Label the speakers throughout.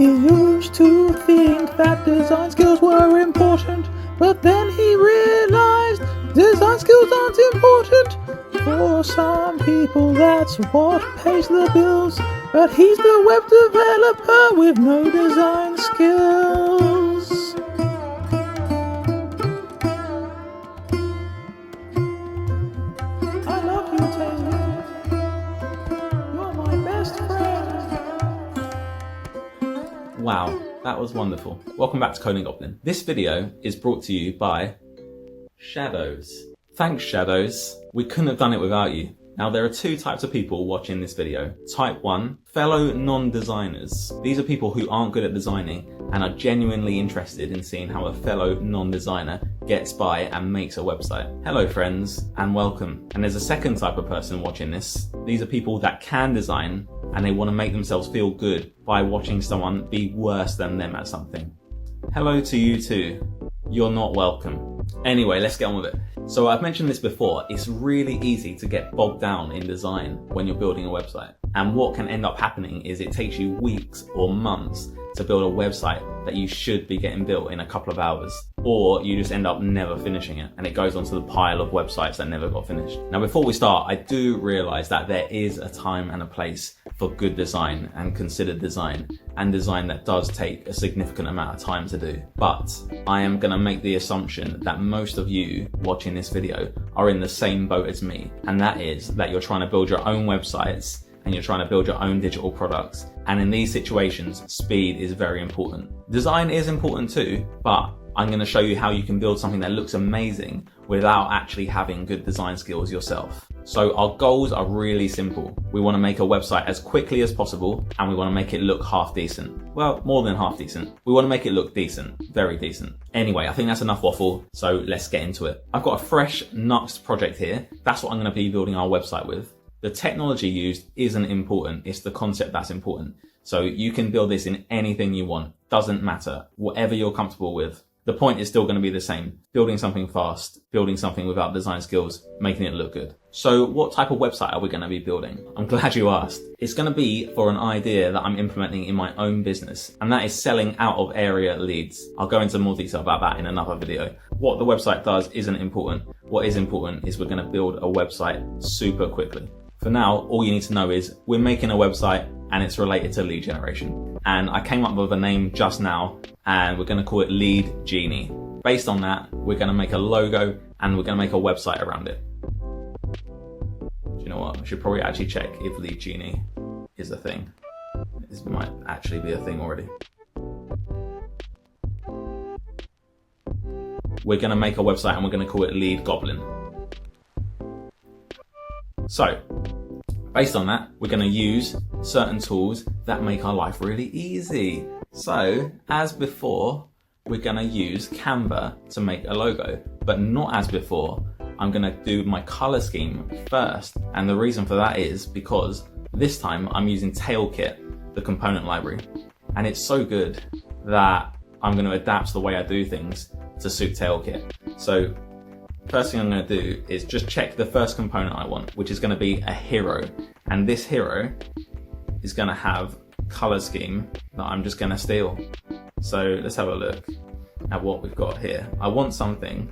Speaker 1: He used to think that design skills were important, but then he realized design skills aren't important. For some people that's what pays the bills, but he's the web developer with no design skills. I love you, Tailwind. You're my best friend.
Speaker 2: Wow, that was wonderful. Welcome back to Coding Goblin. This video is brought to you by Shadows. Thanks, Shadows. We couldn't have done it without you. Now, there are two types of people watching this video. Type 1, fellow non-designers. These are people who aren't good at designing and are genuinely interested in seeing how a fellow non-designer gets by and makes a website. Hello, friends, and welcome. And there's a second type of person watching this. These are people that can design and they want to make themselves feel good by watching someone be worse than them at something. Hello to you too. You're not welcome. Anyway, let's get on with it. So I've mentioned this before, it's really easy to get bogged down in design when you're building a website. And what can end up happening is it takes you weeks or months to build a website that you should be getting built in a couple of hours, or you just end up never finishing it and it goes onto the pile of websites that never got finished. Now, before we start, I do realize that there is a time and a place for good design and considered design, and design that does take a significant amount of time to do. But I am going to make the assumption that most of you watching this video are in the same boat as me, and that is that you're trying to build your own websites and you're trying to build your own digital products. And in these situations, speed is very important. Design is important too, but I'm going to show you how you can build something that looks amazing without actually having good design skills yourself. So our goals are really simple. We want to make a website as quickly as possible, and we want to make it look half decent. Well, more than half decent. We want to make it look decent, very decent. Anyway, I think that's enough waffle, so let's get into it. I've got a fresh Nuxt project here. That's what I'm going to be building our website with. The technology used isn't important, it's the concept that's important. So you can build this in anything you want, doesn't matter, whatever you're comfortable with. The point is still going to be the same, building something fast, building something without design skills, making it look good. So what type of website are we going to be building? I'm glad you asked. It's going to be for an idea that I'm implementing in my own business, and that is selling out of area leads. I'll go into more detail about that in another video. What the website does isn't important. What is important is we're going to build a website super quickly. For now, all you need to know is we're making a website and it's related to lead generation. And I came up with a name just now and we're going to call it Lead Genie. Based on that, we're going to make a logo and we're going to make a website around it. Do you know what? I should probably actually check if Lead Genie is a thing. This might actually be a thing already. We're going to make a website and we're going to call it Lead Goblin. So, based on that, we're going to use certain tools that make our life really easy. So, as before, we're going to use Canva to make a logo, but not as before. I'm going to do my color scheme first. And the reason for that is because this time I'm using Tailkit, the component library. And it's so good that I'm going to adapt the way I do things to suit Tailkit. So, first thing I'm going to do is just check the first component I want, which is going to be a hero. And this hero is going to have color scheme that I'm just going to steal. So let's have a look at what we've got here. I want something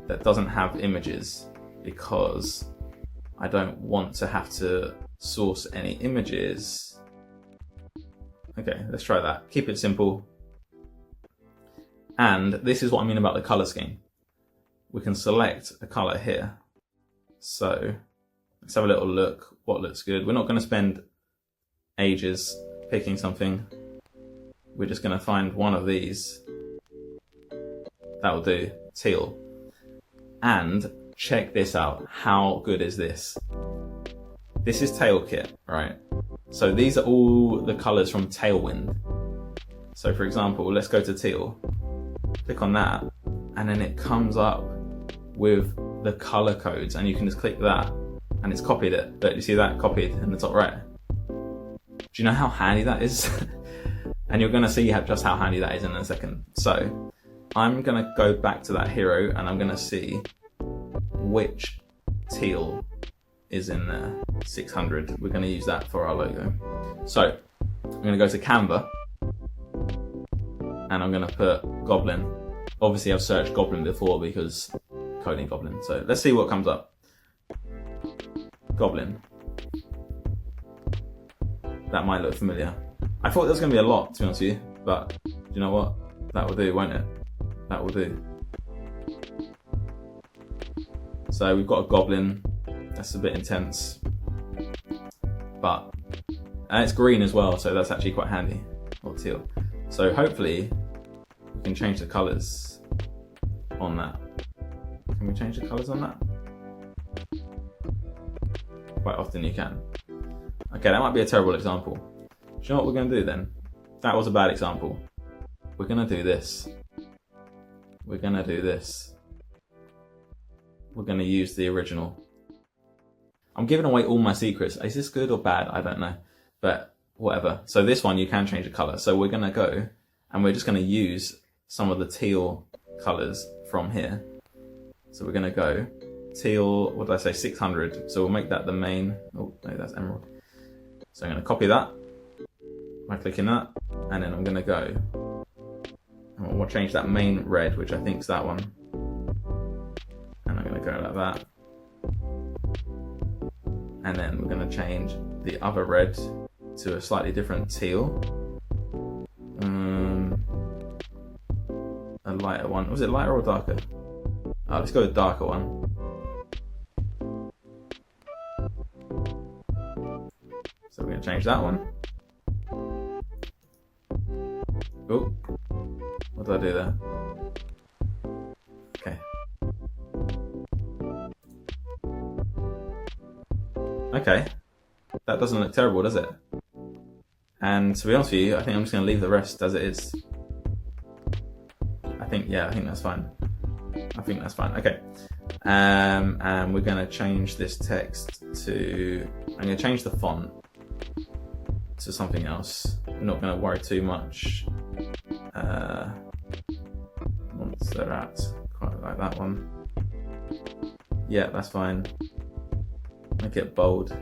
Speaker 2: that doesn't have images because I don't want to have to source any images. Okay, let's try that. Keep it simple. And this is what I mean about the color scheme. We can select a color here. So let's have a little look what looks good. We're not going to spend ages picking something. We're just going to find one of these. That'll do. Teal. And check this out. How good is this? This is Tailkit, right? So these are all the colors from Tailwind. So for example, let's go to teal. Click on that, and then it comes up with the color codes, and you can just click that and it's copied it. But you see that copied in the top right? Do you know how handy that is? And you're going to see just how handy that is in a second. So I'm going to go back to that hero and I'm going to see which teal is in there. 600. We're going to use that for our logo. So I'm going to go to Canva and I'm gonna put Goblin. Obviously I've searched Goblin before because coding Goblin. So let's see what comes up. Goblin. That might look familiar. I thought there was gonna be a lot, to be honest with you, but you know what? That will do, won't it? That will do. So we've got a Goblin. That's a bit intense, and it's green as well, so that's actually quite handy, or teal. So hopefully we can change the colors on that. Can we change the colors on that? Quite often you can. Okay, that might be a terrible example. Do you know what we're gonna do then? That was a bad example. We're gonna do this. We're gonna do this. We're gonna use the original. I'm giving away all my secrets. Is this good or bad? I don't know, but whatever. So this one, you can change the color. So we're gonna go and we're just gonna use some of the teal colors from here. So we're gonna go teal, what did I say, 600. So we'll make that the main, oh no, that's emerald. So I'm gonna copy that by clicking that, and then I'm gonna go, and we'll change that main red, which I think is that one. And I'm gonna go like that. And then we're gonna change the other red to a slightly different teal. A lighter one. Was it lighter or darker? Oh, let's go with the darker one. So we're gonna change that one. Oh, what did I do there? Okay. Okay, that doesn't look terrible, does it? And to be honest with you, I think I'm just gonna leave the rest as it is. I think that's fine. I think that's fine, okay. And we're gonna change this text to, I'm gonna change the font to something else. I'm not gonna worry too much. Montserrat, quite like that one. Yeah, that's fine. Make it bold.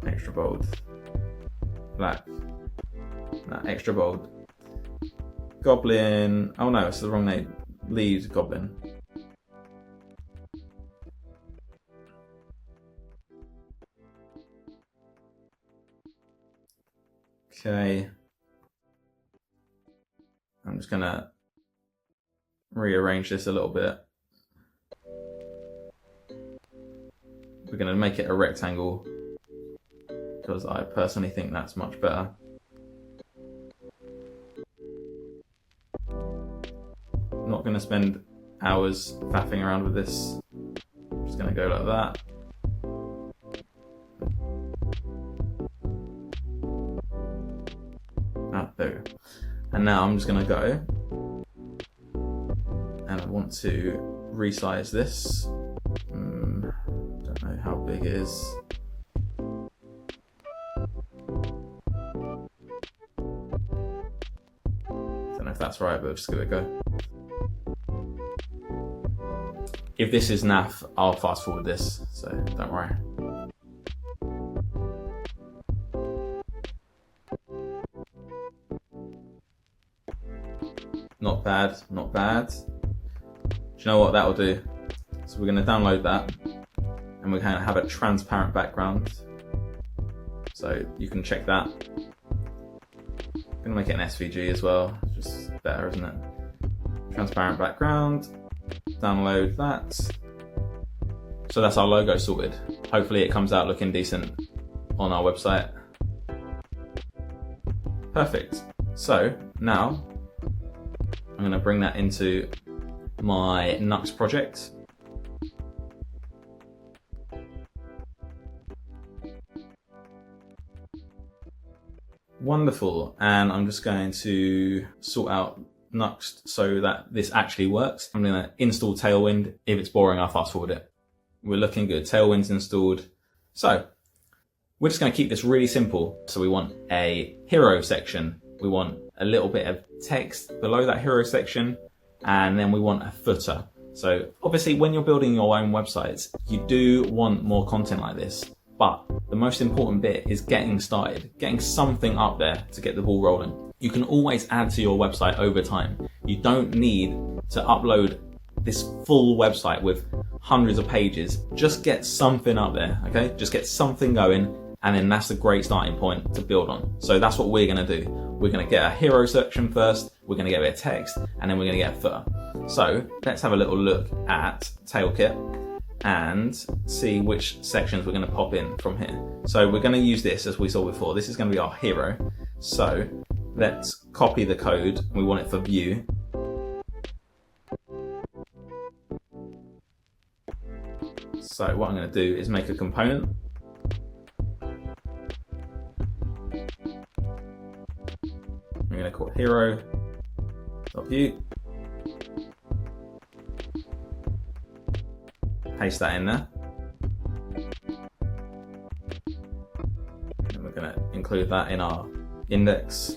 Speaker 2: Extra bold. Black. No, extra bold. Goblin. Oh no, it's the wrong name. Lead Goblin. Okay. I'm just gonna rearrange this a little bit. We're gonna make it a rectangle because I personally think that's much better. I'm not gonna spend hours faffing around with this. I'm just gonna go like that. Ah, there we go. And now I'm just gonna go and I want to resize this. Don't know how big it is. Don't know if that's right, but just give it a go. If this is naff, I'll fast forward this, so don't worry. Not bad, not bad. Do you know what that'll do? So we're going to download that and we're going to have a transparent background. So you can check that. I'm going to make it an SVG as well, just better, isn't it? Transparent background, download that. So that's our logo sorted. Hopefully it comes out looking decent on our website. Perfect. So now I'm going to bring that into my Nux project. Wonderful. And I'm just going to sort out Nux so that this actually works. I'm going to install Tailwind. If it's boring, I'll fast forward it. We're looking good. Tailwind's installed. So we're just going to keep this really simple. So we want a hero section. We want a little bit of text below that hero section, and then we want a footer. So obviously when you're building your own websites, you do want more content like this, but the most important bit is getting started, getting something up there to get the ball rolling. You can always add to your website over time. You don't need to upload this full website with hundreds of pages. Just get something up there, okay? Just get something going, and then that's a great starting point to build on. So that's what we're gonna do. We're gonna get a hero section first, we're gonna get a bit of text, and then we're gonna get a footer. So let's have a little look at Tailkit and see which sections we're gonna pop in from here. So we're gonna use this as we saw before. This is gonna be our hero. So let's copy the code. We want it for view. So what I'm gonna do is make a component. I'm going to call it hero.view. Paste that in there. And we're going to include that in our index.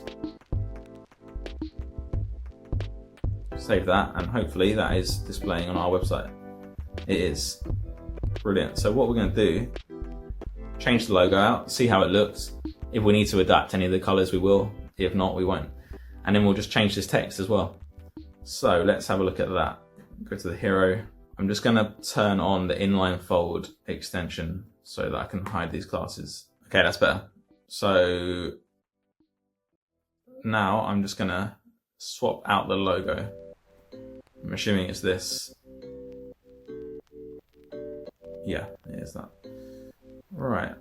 Speaker 2: Save that, and hopefully that is displaying on our website. It is. Brilliant. So what we're going to do, change the logo out, see how it looks. If we need to adapt any of the colors, we will. If not, we won't. And then we'll just change this text as well. So let's have a look at that. Go to the hero. I'm just gonna turn on the inline fold extension so that I can hide these classes. Okay, that's better. So now I'm just gonna swap out the logo. I'm assuming it's this. Yeah, it is that. Right.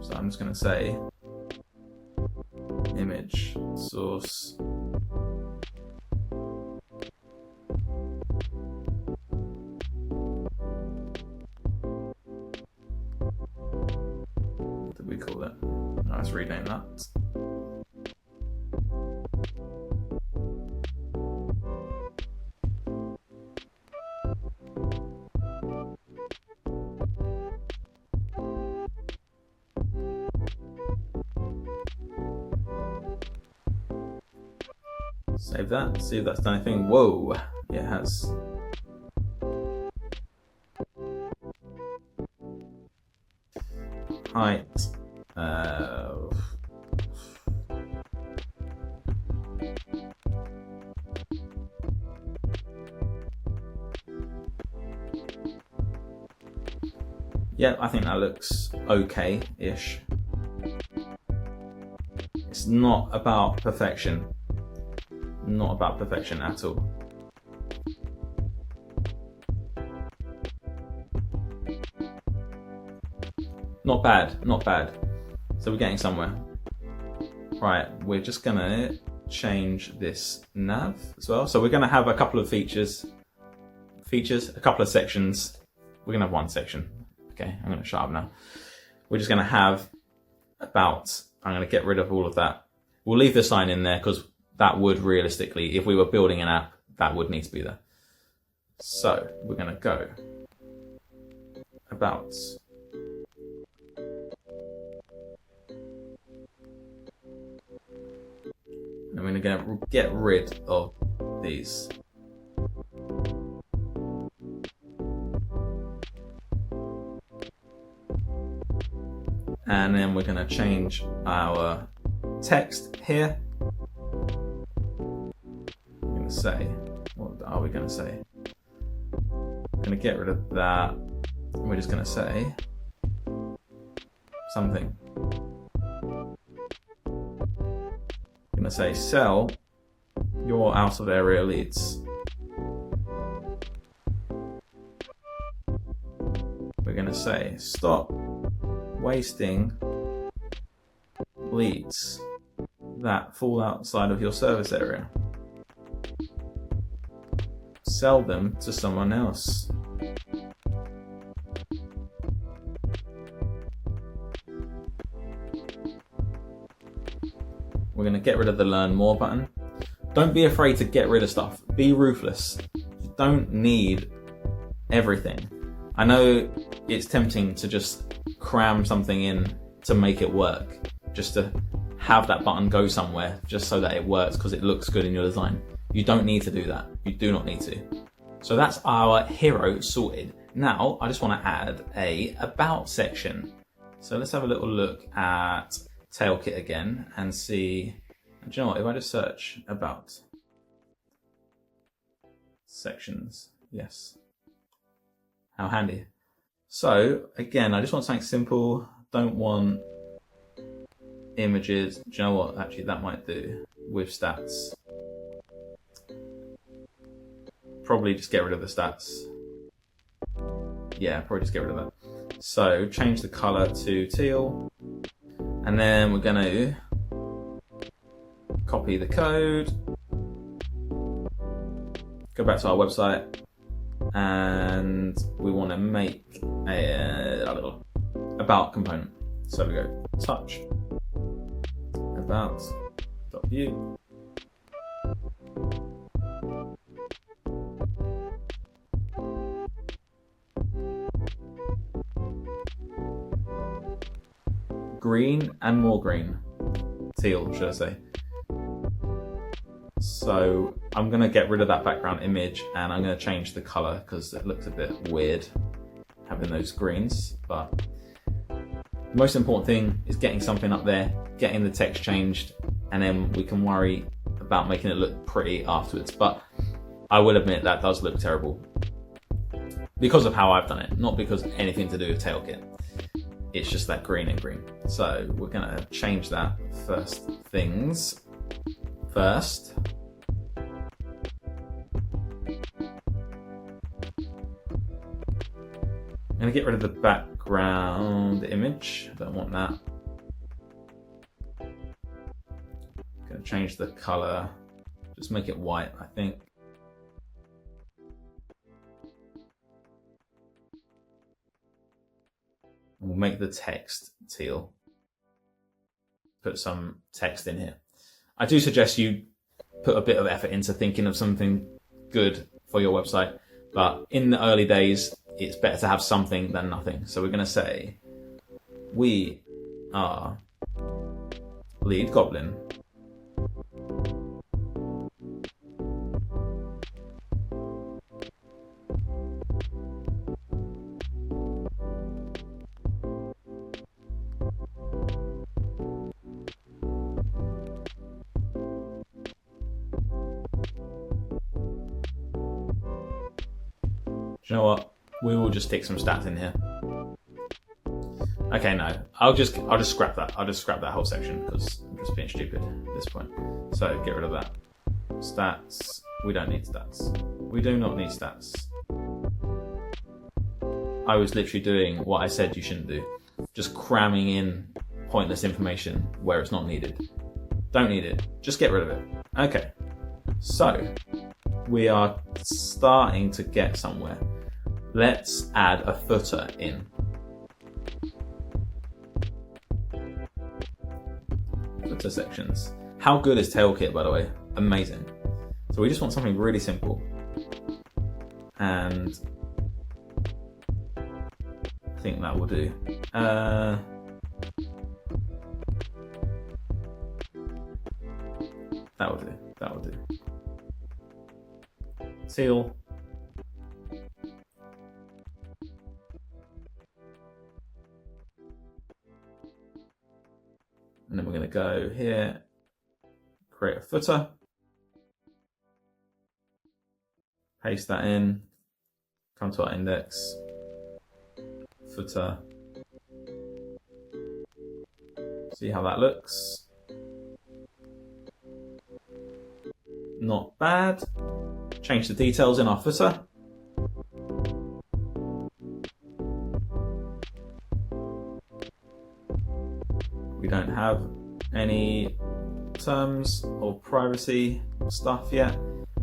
Speaker 2: So I'm just going to say image source what did we call that? Oh, let's rename that. Save that, see if that's done anything. Whoa, it has. Height. Yeah, I think that looks okay-ish. It's not about perfection. Not about perfection at all. Not bad, not bad. So we're getting somewhere. Right, we're just gonna change this nav as well. So we're gonna have a couple of features, a couple of sections. We're gonna have one section. Okay, I'm gonna shut up now. We're just gonna have about, I'm gonna get rid of all of that. We'll leave the sign in there because that would realistically, if we were building an app, that would need to be there. So we're gonna go about. And we're gonna get rid of these. And then we're gonna change our text here. I'm gonna say, what are we gonna say? I'm gonna get rid of that. We're just gonna say something. I'm gonna say sell your out of area leads. We're gonna say stop wasting leads that fall outside of your service area. Sell them to someone else. We're going to get rid of the learn more button. Don't be afraid to get rid of stuff. Be ruthless. You don't need everything. I know it's tempting to just cram something in to make it work, just to have that button go somewhere just so that it works because it looks good in your design. You don't need to do that. You do not need to. So that's our hero sorted. Now I just want to add a about section. So let's have a little look at Tailkit again and see. Do you know what? If I just search about sections, yes, how handy. So again, I just want something simple. Don't want images. Do you know what? Actually, that might do with stats. Probably just get rid of the stats. Yeah, probably just get rid of that. So change the color to teal, and then we're going to copy the code, go back to our website, and we want to make a little about component. So we go touch about.view. Green and more green. Teal, should I say. So I'm going to get rid of that background image and I'm going to change the color because it looks a bit weird having those greens. But the most important thing is getting something up there, getting the text changed, and then we can worry about making it look pretty afterwards. But I will admit that does look terrible because of how I've done it, not because of anything to do with Tailkit. It's just that green and green. So we're going to change that first things first. I'm going to get rid of the background image. Don't want that. Going to change the color. Just make it white, I think. We'll make the text teal. Put some text in here. I do suggest you put a bit of effort into thinking of something good for your website, but in the early days, it's better to have something than nothing. So we're going to say, we are lead goblin. Do you know what? We will just stick some stats in here. Okay, no, I'll just scrap that. I'll just scrap that whole section because I'm just being stupid at this point. So get rid of that. Stats. We don't need stats. We do not need stats. I was literally doing what I said you shouldn't do. Just cramming in pointless information where it's not needed. Don't need it. Just get rid of it. Okay. So we are starting to get somewhere. Let's add a footer in. Footer sections. How good is Tailkit, by the way? Amazing. So we just want something really simple. And I think that will do. That will do. That will do. Teal. And then we're going to go here, create a footer, paste that in, come to our index, footer, see how that looks. Not bad. Change the details in our footer. We don't have any terms or privacy stuff yet.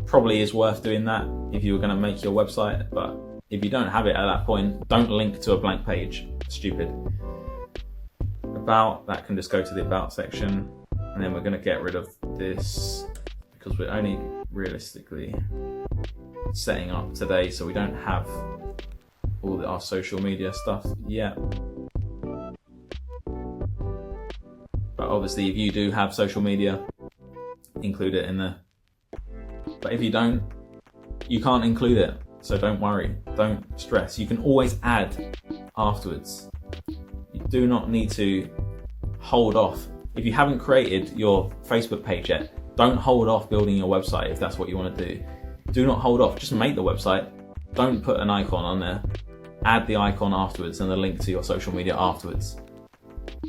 Speaker 2: Probably is worth doing that if you were going to make your website, but if you don't have it at that point, don't link to a blank page. Stupid. About, that can just go to the about section, and then we're going to get rid of this because we're only realistically setting up today, so we don't have all our social media stuff yet. But obviously, if you do have social media, include it in there. But if you don't, you can't include it. So don't worry, don't stress. You can always add afterwards. You do not need to hold off. If you haven't created your Facebook page yet, don't hold off building your website if that's what you want to do. Do not hold off, just make the website. Don't put an icon on there. Add the icon afterwards and the link to your social media afterwards.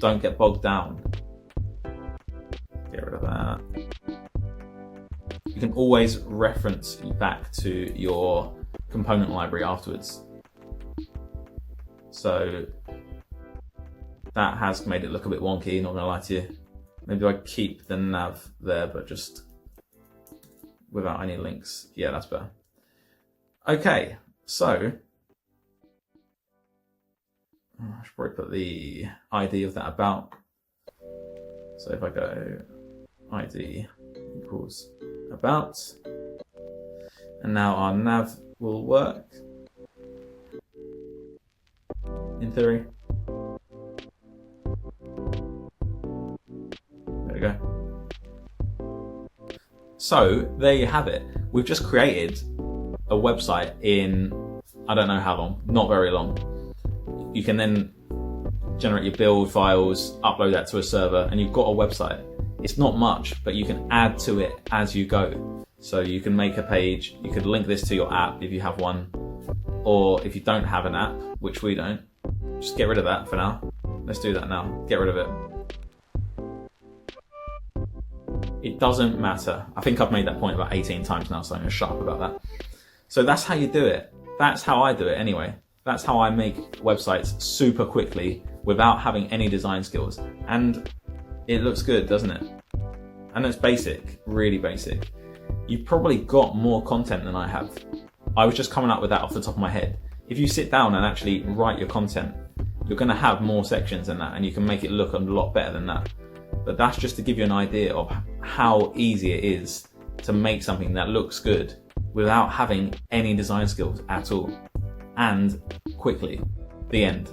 Speaker 2: Don't get bogged down. Get rid of that. You can always reference back to your component library afterwards. So that has made it look a bit wonky, not gonna lie to you. Maybe I keep the nav there, but just without any links. Yeah, that's better. Okay, so I should probably put the ID of that about. So if I go ID equals about, and now our nav will work in theory. There we go. So there you have it. We've just created a website in, I don't know how long, not very long. You can then generate your build files, upload that to a server, and you've got a website. It's not much, but you can add to it as you go. So you can make a page, you could link this to your app if you have one, or if you don't have an app, which we don't, just get rid of that for now. Let's do that now, get rid of it. It doesn't matter. I think I've made that point about 18 times now, so I'm gonna shut up about that. So that's how you do it. That's how I do it anyway. That's how I make websites super quickly without having any design skills. And it looks good, doesn't it? And it's basic, really basic. You've probably got more content than I have. I was just coming up with that off the top of my head. If you sit down and actually write your content, you're gonna have more sections than that, and you can make it look a lot better than that. But that's just to give you an idea of how easy it is to make something that looks good without having any design skills at all, and quickly. The end.